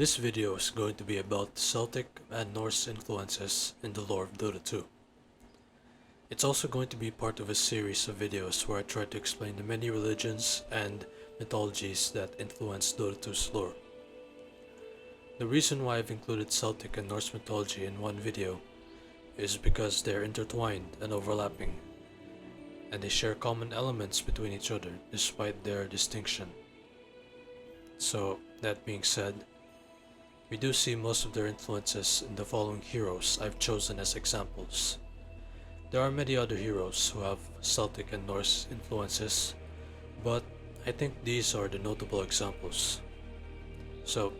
This video is going to be about Celtic and Norse influences in the lore of Dota 2. It's also going to be part of a series of videos where I try to explain the many religions and mythologies that influence Dota 2's lore. The reason why I've included Celtic and Norse mythology in one video is because they're intertwined and overlapping, and they share common elements between each other despite their distinction. So, that being said, we do see most of their influences in the following heroes I've chosen as examples. There are many other heroes who have Celtic and Norse influences, but I think these are the notable examples. So,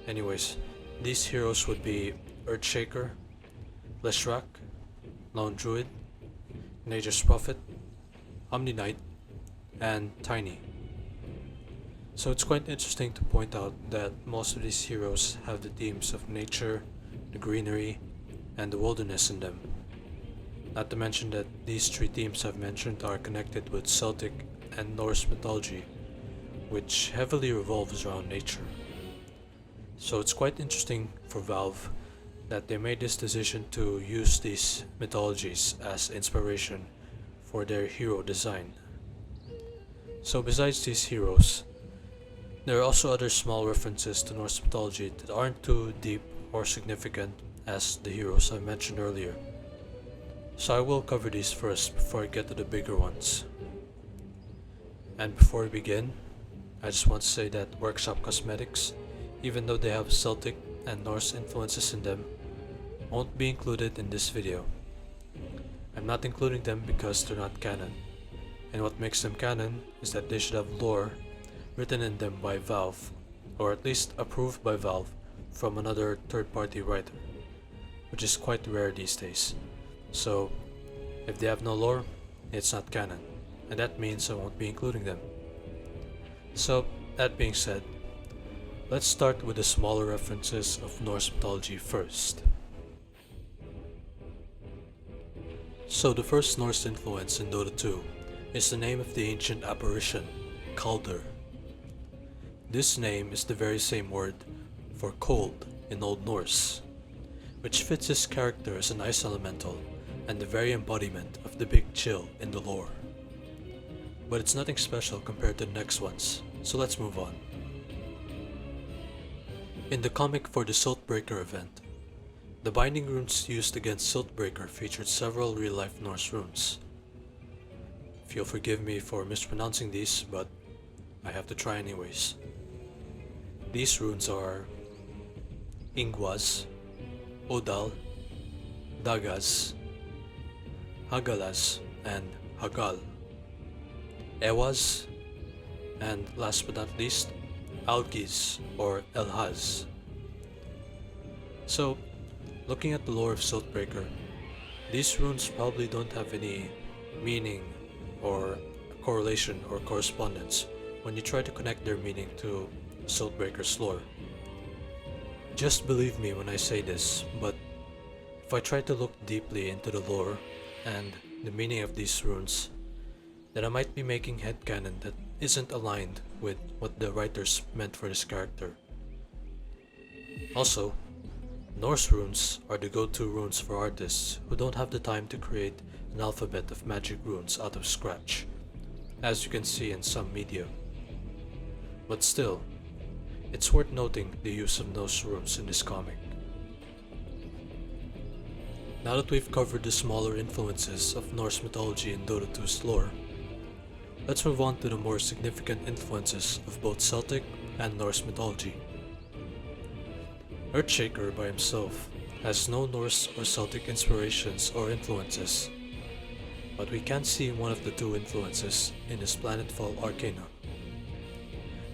anyways, these heroes would be Earthshaker, Leshrac, Lone Druid, Nature's Prophet, Omni-Knight, and Tiny. So it's quite interesting to point out that most of these heroes have the themes of nature, the greenery, and the wilderness in them. Not to mention that these three themes I've mentioned are connected with Celtic and Norse mythology, which heavily revolves around nature. So it's quite interesting for Valve that they made this decision to use these mythologies as inspiration for their hero design. So besides these heroes, there are also other small references to Norse mythology that aren't too deep or significant as the heroes I mentioned earlier. So I will cover these first before I get to the bigger ones. And before we begin, I just want to say that Workshop Cosmetics, even though they have Celtic and Norse influences in them, won't be included in this video. I'm not including them because they're not canon, and what makes them canon is that they should have lore written in them by Valve, or at least approved by Valve from another third-party writer, which is quite rare these days. So, if they have no lore, it's not canon, and that means I won't be including them. So, that being said, let's start with the smaller references of Norse mythology first. So the first Norse influence in Dota 2 is the name of the ancient apparition, Calder. This name is the very same word for cold in Old Norse, which fits his character as an ice elemental and the very embodiment of the big chill in the lore. But it's nothing special compared to the next ones, so let's move on. In the comic for the Siltbreaker event, the binding runes used against Siltbreaker featured several real-life Norse runes. If you'll forgive me for mispronouncing these, but I have to try anyways. These runes are Ingwaz, Odal, Dagas, Hagalas, and Hagal, Ewaz, and last but not least, Algiz or Elhaz. So, looking at the lore of Siltbreaker, these runes probably don't have any meaning or correlation or correspondence when you try to connect their meaning to Siltbreaker's lore. Just believe me when I say this, but if I try to look deeply into the lore and the meaning of these runes, then I might be making headcanon that isn't aligned with what the writers meant for this character. Also, Norse runes are the go-to runes for artists who don't have the time to create an alphabet of magic runes out of scratch, as you can see in some media. But still, it's worth noting the use of Norse runes in this comic. Now that we've covered the smaller influences of Norse mythology in Dota 2's lore, let's move on to the more significant influences of both Celtic and Norse mythology. Earthshaker by himself has no Norse or Celtic inspirations or influences, but we can see one of the two influences in his Planetfall Arcana.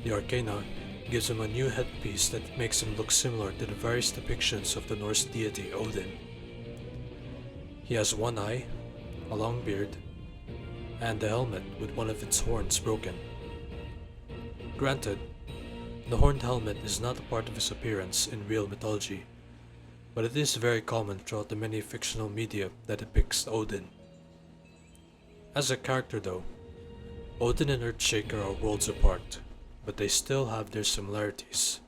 The Arcana gives him a new headpiece that makes him look similar to the various depictions of the Norse deity Odin. He has one eye, a long beard, and a helmet with one of its horns broken. Granted, the horned helmet is not a part of his appearance in real mythology, but it is very common throughout the many fictional media that depicts Odin. As a character though, Odin and Earthshaker are worlds apart, but they still have their similarities.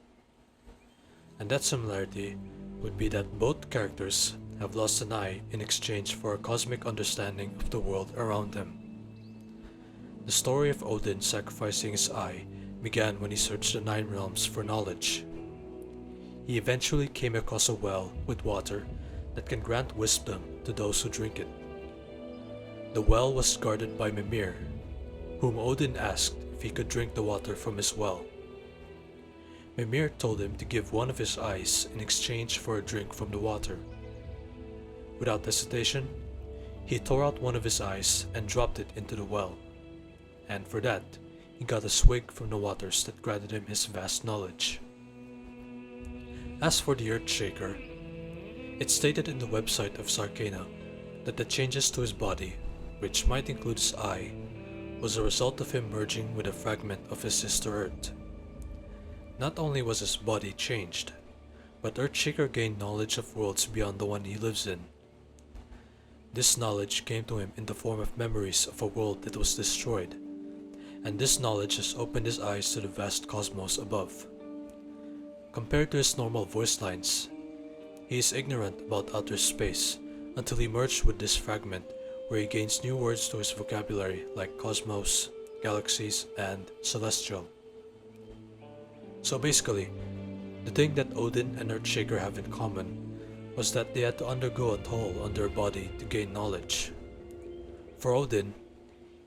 And that similarity would be that both characters have lost an eye in exchange for a cosmic understanding of the world around them. The story of Odin sacrificing his eye began when he searched the 9 realms for knowledge. He eventually came across a well with water that can grant wisdom to those who drink it. The well was guarded by Mimir, whom Odin asked if he could drink the water from his well. Mimir told him to give one of his eyes in exchange for a drink from the water. Without hesitation, he tore out one of his eyes and dropped it into the well, and for that, he got a swig from the waters that granted him his vast knowledge. As for the Earthshaker, it's stated in the website of Sarkana that the changes to his body, which might include his eye, was a result of him merging with a fragment of his sister Earth. Not only was his body changed, but Earthshaker gained knowledge of worlds beyond the one he lives in. This knowledge came to him in the form of memories of a world that was destroyed, and this knowledge has opened his eyes to the vast cosmos above. Compared to his normal voice lines, he is ignorant about outer space until he merged with this fragment where he gains new words to his vocabulary like cosmos, galaxies, and celestial. So basically, the thing that Odin and Earthshaker have in common was that they had to undergo a toll on their body to gain knowledge. For Odin,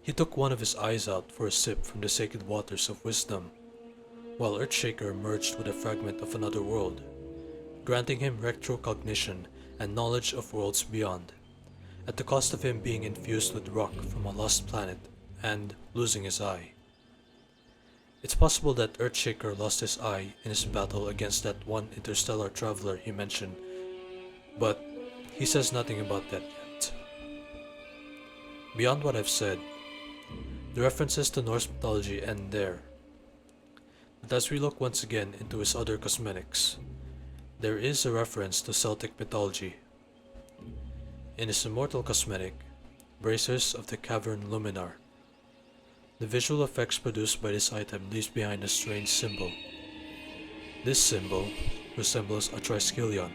he took one of his eyes out for a sip from the sacred waters of wisdom, while Earthshaker merged with a fragment of another world, granting him retrocognition and knowledge of worlds beyond, at the cost of him being infused with rock from a lost planet and losing his eye. It's possible that Earthshaker lost his eye in his battle against that one interstellar traveler he mentioned, but he says nothing about that yet. Beyond what I've said, the references to Norse mythology end there. But as we look once again into his other cosmetics, there is a reference to Celtic mythology. In his immortal cosmetic, Bracers of the Cavern Luminar, the visual effects produced by this item leaves behind a strange symbol. This symbol resembles a triskelion.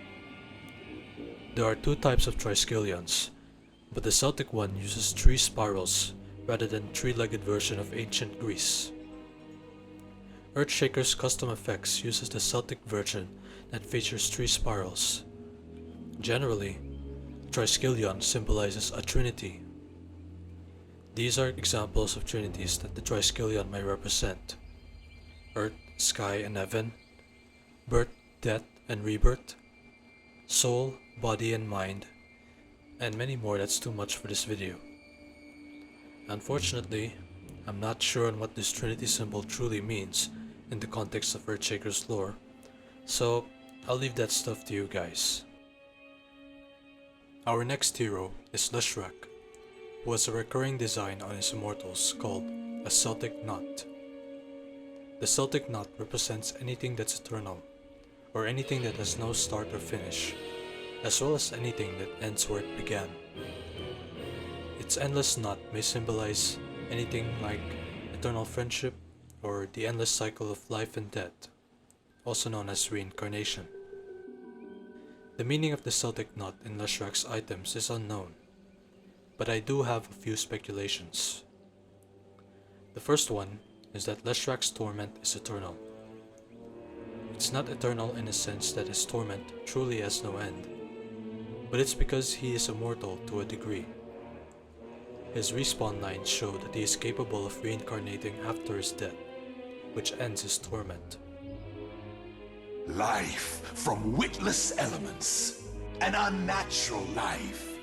There are 2 types of triskelions, but the Celtic one uses 3 spirals rather than 3-legged version of ancient Greece. Earthshaker's custom effects uses the Celtic version that features 3 spirals. Generally, triskelion symbolizes a trinity. These are examples of trinities that the triskelion may represent: earth, sky, and heaven, birth, death, and rebirth, soul, body, and mind, and many more. That's too much for this video. Unfortunately, I'm not sure on what this trinity symbol truly means in the context of Earthshaker's lore, so I'll leave that stuff to you guys. Our next hero is Leshrac, who has a recurring design on his immortals called a Celtic knot. The Celtic knot represents anything that's eternal, or anything that has no start or finish, as well as anything that ends where it began. Its endless knot may symbolize anything like eternal friendship or the endless cycle of life and death, also known as reincarnation. The meaning of the Celtic knot in Leshrac's items is unknown, but I do have a few speculations. The first one is that Leshrac's torment is eternal. It's not eternal in the sense that his torment truly has no end, but it's because he is immortal to a degree. His respawn lines show that he is capable of reincarnating after his death, which ends his torment. Life from witless elements, an unnatural life.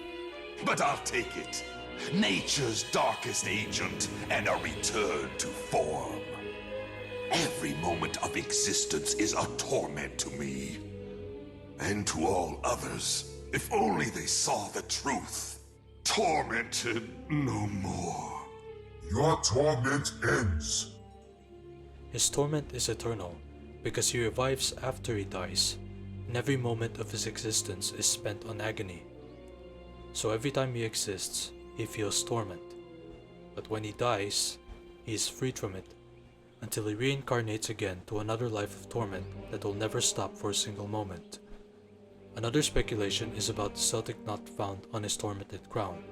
But I'll take it. Nature's darkest agent and a return to form. Every moment of existence is a torment to me. And to all others, if only they saw the truth. Tormented no more. Your torment ends. His torment is eternal because he revives after he dies, and every moment of his existence is spent on agony. So every time he exists, he feels torment, but when he dies, he is freed from it, until he reincarnates again to another life of torment that will never stop for a single moment. Another speculation is about the Celtic knot found on his tormented crown.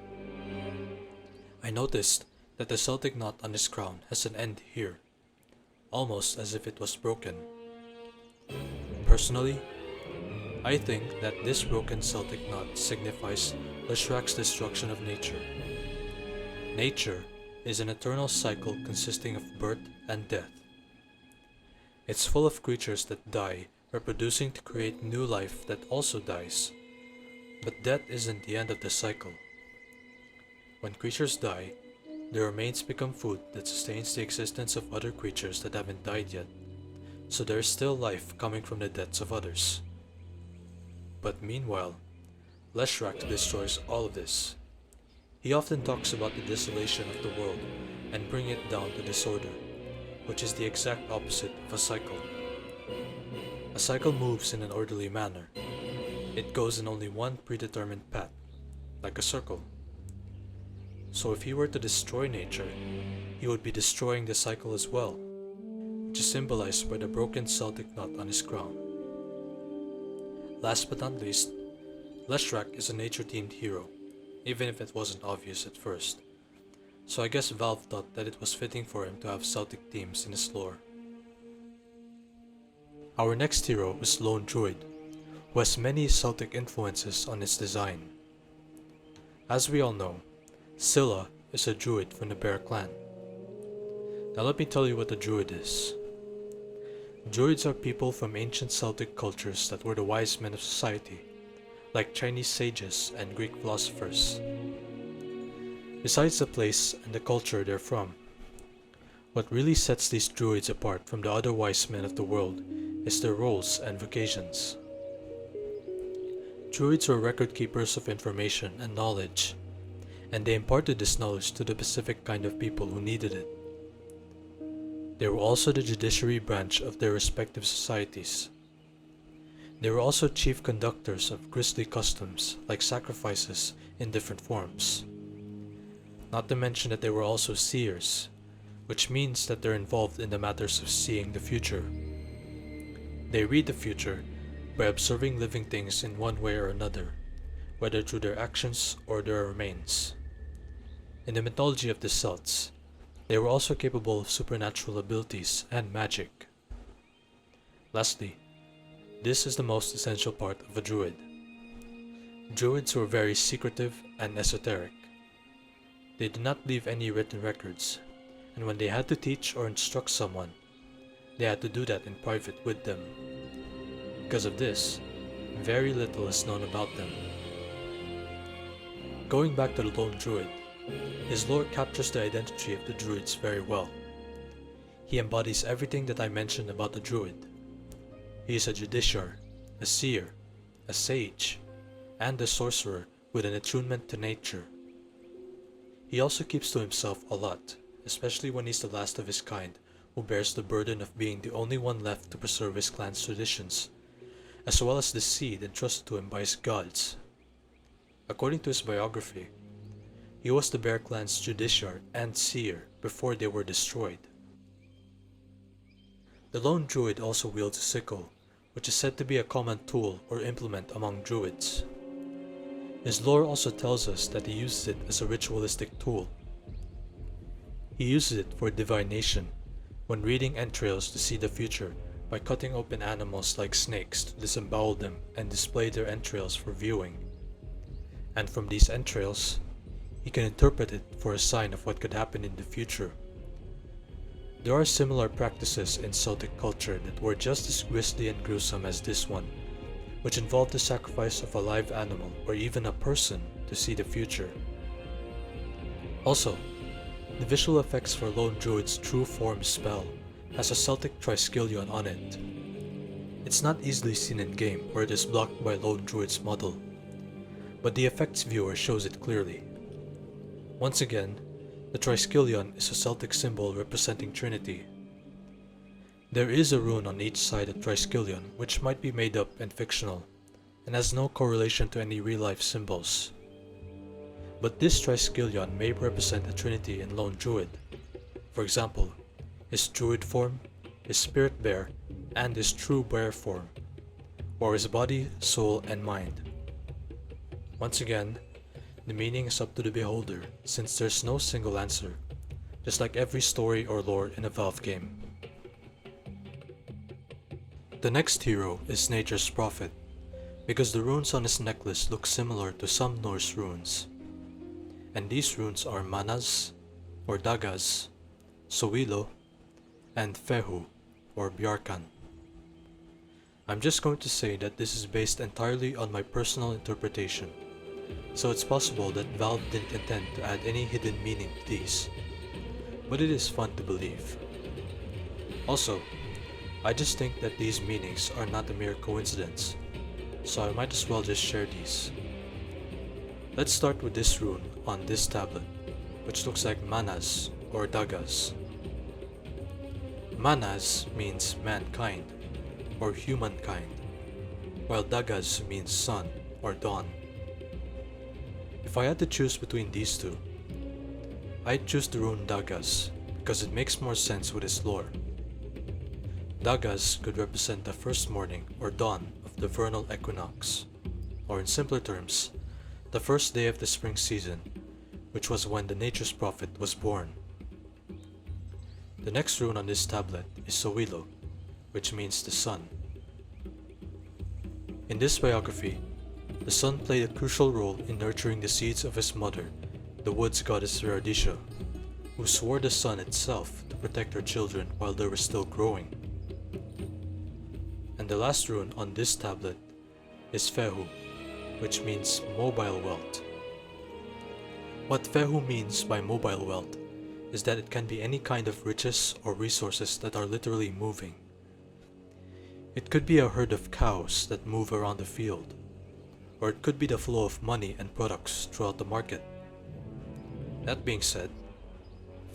I noticed that the Celtic knot on his crown has an end here, almost as if it was broken. Personally, I think that this broken Celtic knot signifies Leshrak's destruction of nature. Nature is an eternal cycle consisting of birth and death. It's full of creatures that die, reproducing to create new life that also dies. But death isn't the end of the cycle. When creatures die, their remains become food that sustains the existence of other creatures that haven't died yet, so there is still life coming from the deaths of others. But meanwhile, Leshrak destroys all of this. He often talks about the desolation of the world and bring it down to disorder, which is the exact opposite of a cycle. A cycle moves in an orderly manner. It goes in only one predetermined path, like a circle. So if he were to destroy nature, he would be destroying the cycle as well, which is symbolized by the broken Celtic knot on his crown. Last but not least, Leshrak is a nature-themed hero, even if it wasn't obvious at first. So I guess Valve thought that it was fitting for him to have Celtic themes in his lore. Our next hero is Lone Druid, who has many Celtic influences on his design. As we all know, Scylla is a druid from the Bear clan. Now let me tell you what a druid is. Druids are people from ancient Celtic cultures that were the wise men of society, like Chinese sages and Greek philosophers. Besides the place and the culture they're from, what really sets these druids apart from the other wise men of the world is their roles and vocations. Druids were record keepers of information and knowledge, and they imparted this knowledge to the specific kind of people who needed it. They were also the judiciary branch of their respective societies. They were also chief conductors of grisly customs like sacrifices in different forms. Not to mention that they were also seers, which means that they're involved in the matters of seeing the future. They read the future by observing living things in one way or another, whether through their actions or their remains. In the mythology of the Celts, they were also capable of supernatural abilities and magic. Lastly, this is the most essential part of a druid. Druids were very secretive and esoteric. They did not leave any written records, and when they had to teach or instruct someone, they had to do that in private with them. Because of this, very little is known about them. Going back to the Lone Druid, his lore captures the identity of the Druids very well. He embodies everything that I mentioned about the Druid. He is a Judiciar, a Seer, a Sage, and a Sorcerer with an attunement to nature. He also keeps to himself a lot, especially when he's the last of his kind, who bears the burden of being the only one left to preserve his clan's traditions, as well as the seed entrusted to him by his gods. According to his biography, he was the Bear clan's Judiciar and Seer before they were destroyed. The Lone Druid also wields a sickle, which is said to be a common tool or implement among druids. His lore also tells us that he uses it as a ritualistic tool. He uses it for divination, when reading entrails to see the future by cutting open animals like snakes to disembowel them and display their entrails for viewing. And from these entrails, he can interpret it for a sign of what could happen in the future. There are similar practices in Celtic culture that were just as grisly and gruesome as this one, which involved the sacrifice of a live animal or even a person to see the future. Also, the visual effects for Lone Druid's True Form spell has a Celtic triskelion on it. It's not easily seen in-game where it is blocked by Lone Druid's model, but the effects viewer shows it clearly. Once again, the triskelion is a Celtic symbol representing Trinity. There is a rune on each side of triskelion which might be made up and fictional, and has no correlation to any real-life symbols. But this triskelion may represent a Trinity in Lone Druid. For example, his Druid form, his Spirit Bear, and his True Bear form, or his body, soul, and mind. Once again, the meaning is up to the beholder since there's no single answer, just like every story or lore in a Valve game. The next hero is Nature's Prophet, because the runes on his necklace look similar to some Norse runes. And these runes are Manas, or Dagas, Sowilo, and Fehu, or Bjarkan. I'm just going to say that this is based entirely on my personal interpretation, so it's possible that Valve didn't intend to add any hidden meaning to these, but it is fun to believe. Also, I just think that these meanings are not a mere coincidence, so I might as well just share these. Let's start with this rune on this tablet, which looks like Manas or Dagas. Manas means mankind or humankind, while Dagas means sun or dawn. If I had to choose between these two, I'd choose the rune Dagas because it makes more sense with its lore. Dagas could represent the first morning or dawn of the vernal equinox, or in simpler terms, the first day of the spring season, which was when the Nature's Prophet was born. The next rune on this tablet is Sowilo, which means the sun. In this biography, the sun played a crucial role in nurturing the seeds of his mother, the woods goddess Veradisha, who swore the sun itself to protect her children while they were still growing. And the last rune on this tablet is Fehu, which means mobile wealth. What Fehu means by mobile wealth is that it can be any kind of riches or resources that are literally moving. It could be a herd of cows that move around the field, or it could be the flow of money and products throughout the market. That being said,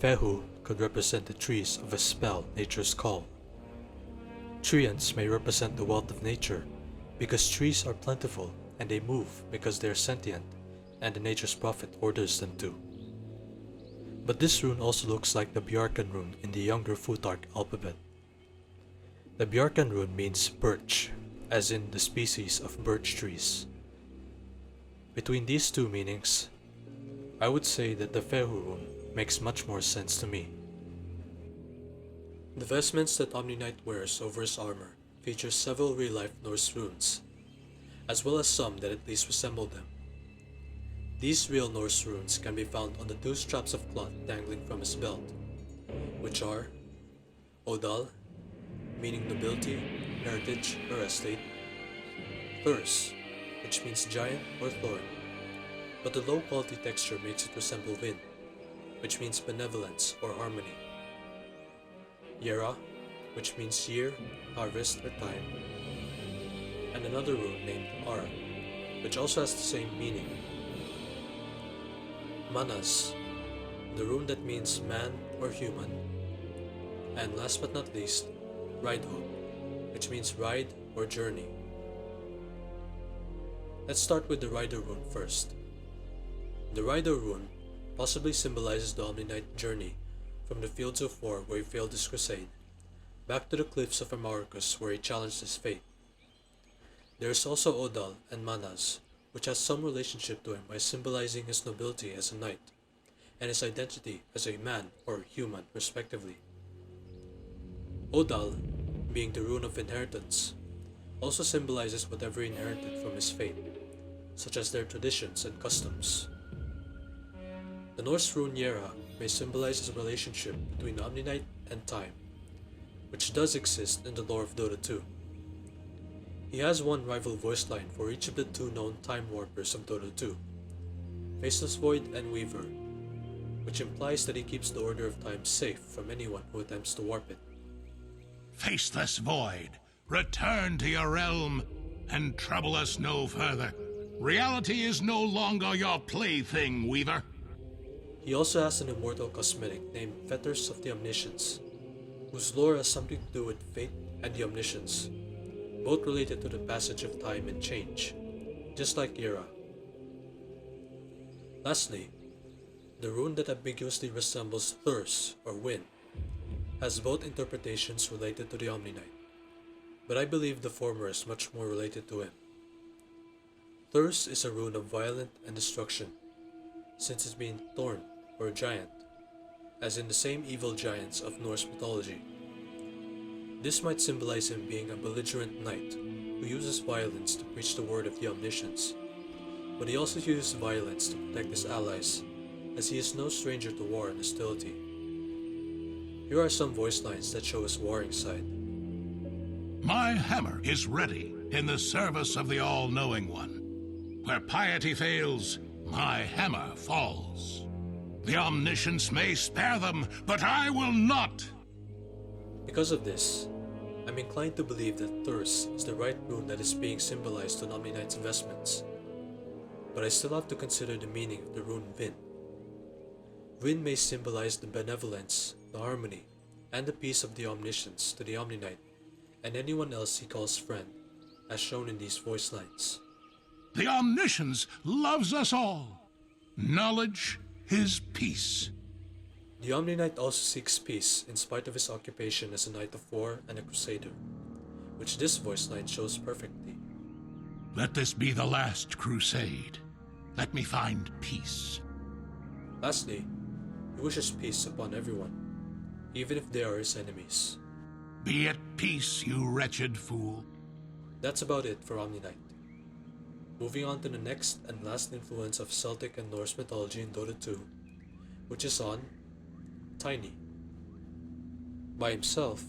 Fehu could represent the trees of a spell Nature's Call. Treants may represent the wealth of nature, because trees are plentiful and they move because they are sentient and the Nature's Prophet orders them to. But this rune also looks like the Bjarkan rune in the younger Futhark alphabet. The Bjarkan rune means birch, as in the species of birch trees. Between these two meanings, I would say that the Fehu rune makes much more sense to me. The vestments that Omni Knight wears over his armor feature several real-life Norse runes, as well as some that at least resemble them. These real Norse runes can be found on the two straps of cloth dangling from his belt, which are Odal, meaning nobility, heritage, or estate; Thurs, which means giant or thorn, but the low quality texture makes it resemble wind, which means benevolence or harmony; Yera, which means year, harvest, or time; and another rune named Ara, which also has the same meaning. Manas, the rune that means man or human; and last but not least, Ridehook, which means ride or journey. Let's start with the Rider rune first. The Rider rune possibly symbolizes the Omni Knight journey from the fields of war where he failed his crusade, back to the cliffs of Amaricus where he challenged his fate. There is also Odal and Manas, which has some relationship to him by symbolizing his nobility as a knight, and his identity as a man or human respectively. Odal, being the rune of inheritance, also symbolizes whatever he inherited from his fate, such as their traditions and customs. The Norse rune Yera may symbolize his relationship between Omni Knight and time, which does exist in the lore of Dota 2. He has one rival voice line for each of the two known time warpers of Dota 2, Faceless Void and Weaver, which implies that he keeps the Order of Time safe from anyone who attempts to warp it. Faceless Void, return to your realm and trouble us no further. Reality is no longer your plaything, Weaver. He also has an immortal cosmetic named Fetters of the Omniscience, whose lore has something to do with fate and the Omniscience, both related to the passage of time and change, just like Yera. Lastly, the rune that ambiguously resembles Thurs or wind has both interpretations related to the Omni-Knight, but I believe the former is much more related to him. Thurs is a rune of violence and destruction, since it means thorn or a giant, as in the same evil giants of Norse mythology. This might symbolize him being a belligerent knight who uses violence to preach the word of the omniscience, but he also uses violence to protect his allies, as he is no stranger to war and hostility. Here are some voice lines that show his warring side. My hammer is ready in the service of the All-Knowing One. Where piety fails, my hammer falls. The omniscience may spare them, but I will not! Because of this, I'm inclined to believe that Thurs is the right rune that is being symbolized to Omni-Knight's investments, but I still have to consider the meaning of the rune Vin. Vin may symbolize the benevolence, the harmony, and the peace of the omniscience to the Omni-Knight and anyone else he calls friend, as shown in these voice lines. The omniscience loves us all. Knowledge is peace. The Omni-Knight also seeks peace in spite of his occupation as a knight of war and a crusader, which this voice line shows perfectly. Let this be the last crusade. Let me find peace. Lastly, he wishes peace upon everyone, even if they are his enemies. Be at peace, you wretched fool. That's about it for Omni-Knight. Moving on to the next and last influence of Celtic and Norse mythology in Dota 2, which is on Tiny. By himself,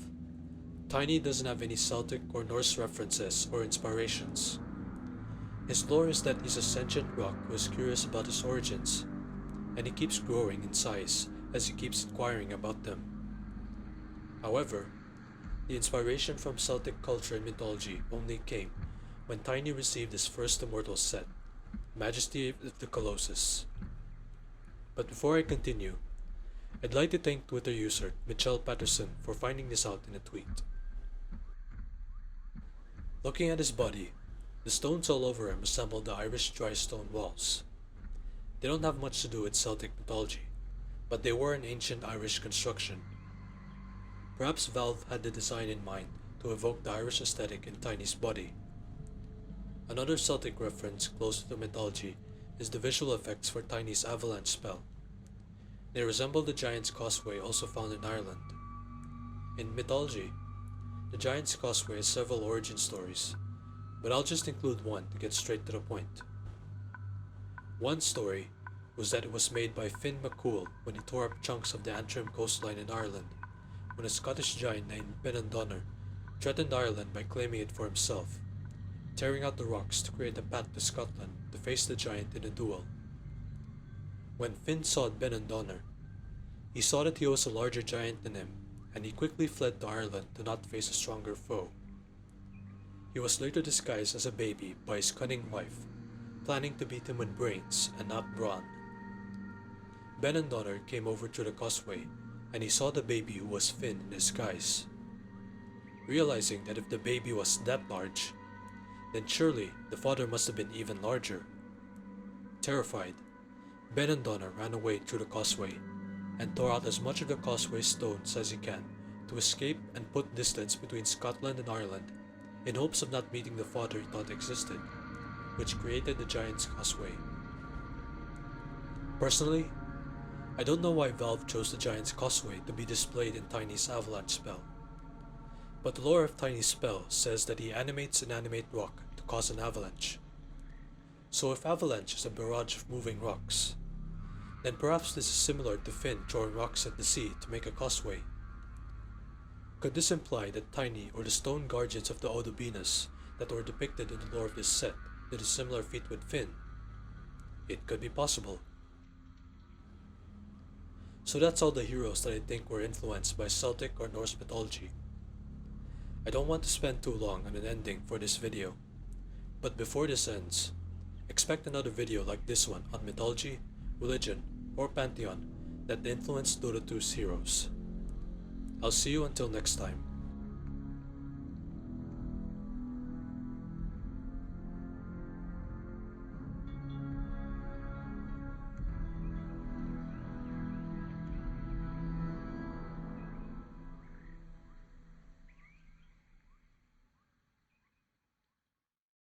Tiny doesn't have any Celtic or Norse references or inspirations. His lore is that he's a sentient rock who is curious about his origins, and he keeps growing in size as he keeps inquiring about them. However, the inspiration from Celtic culture and mythology only came when Tiny received his first immortal set, Majesty of the Colossus. But before I continue, I'd like to thank Twitter user Michelle Patterson for finding this out in a tweet. Looking at his body, the stones all over him resemble the Irish dry stone walls. They don't have much to do with Celtic mythology, but they were an ancient Irish construction. Perhaps Valve had the design in mind to evoke the Irish aesthetic in Tiny's body. Another Celtic reference close to the mythology is the visual effects for Tiny's avalanche spell. They resemble the Giant's Causeway also found in Ireland. In mythology, the Giant's Causeway has several origin stories, but I'll just include one to get straight to the point. One story was that it was made by Finn McCool when he tore up chunks of the Antrim coastline in Ireland, when a Scottish giant named Benandonner threatened Ireland by claiming it for himself, tearing out the rocks to create a path to Scotland to face the giant in a duel. When Finn saw Benandonner, he saw that he was a larger giant than him, and he quickly fled to Ireland to not face a stronger foe. He was later disguised as a baby by his cunning wife, planning to beat him with brains and not brawn. Benandonner came over to the causeway, and he saw the baby who was Finn in disguise. Realizing that if the baby was that large, then surely the father must have been even larger. Terrified, Benandonner ran away through the causeway and tore out as much of the causeway stones as he can to escape and put distance between Scotland and Ireland in hopes of not meeting the father he thought existed, which created the Giant's Causeway. Personally, I don't know why Valve chose the Giant's Causeway to be displayed in Tiny's avalanche spell, but the lore of Tiny's spell says that he animates inanimate rock to cause an avalanche. So if avalanche is a barrage of moving rocks, then perhaps this is similar to Finn throwing rocks at the sea to make a causeway. Could this imply that Tiny or the stone guardians of the Odobenus that were depicted in the lore of this set did a similar feat with Finn? It could be possible. So that's all the heroes that I think were influenced by Celtic or Norse mythology. I don't want to spend too long on an ending for this video, but before this ends, expect another video like this one on mythology, religion, or pantheon that influenced Dota 2's heroes. I'll see you until next time.